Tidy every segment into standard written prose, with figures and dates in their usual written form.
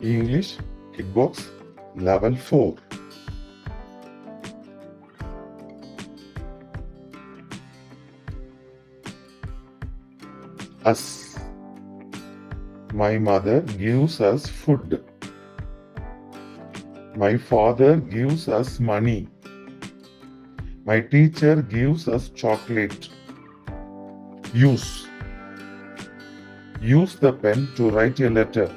English Kickbox Level 4. Us. My mother gives us food. My father gives us money. My teacher gives us chocolate. Use. Use the pen to write a letter.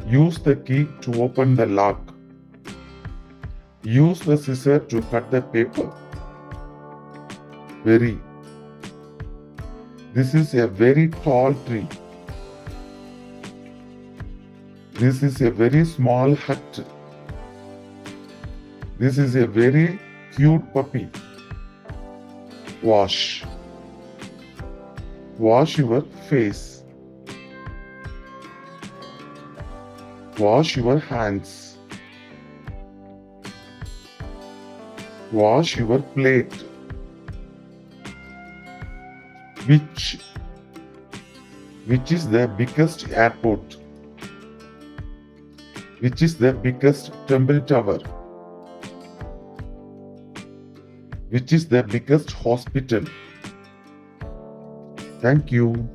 Use the key to open the lock. Use the scissors to cut the paper. Very. This is a very tall tree. This is a very small hut. This is a very cute puppy. Wash. Wash your face. Wash your hands. Wash your plate. Which is the biggest airport? Which is the biggest temple tower? Which is the biggest hospital? Thank you.